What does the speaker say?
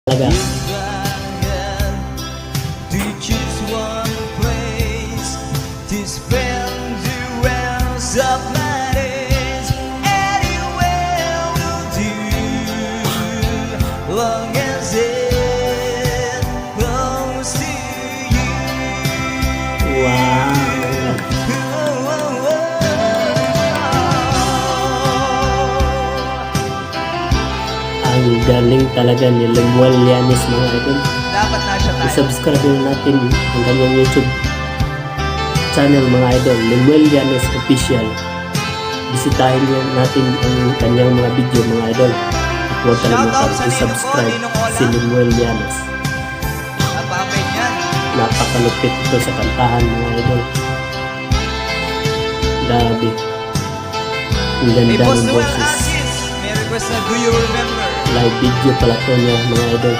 Talaga. Ang galing talaga ni Lemuel Llanes, mga idol. Dapat na siya tayo. I-subscribe na natin ang kanyang YouTube channel, mga idol, Lemuel Llanes Official. Bisitahin natin ang kanyang mga video, mga idol. At huwag kalimutan i-subscribe si Lemuel Llanes. Napapay niyan. Napakalupit ito sa kantahan, mga idol. Grabe. Ang Hey, ganda Boss ng Noel boses. Asis, may request na Do You Remember? Live video pala to niya, mga idol.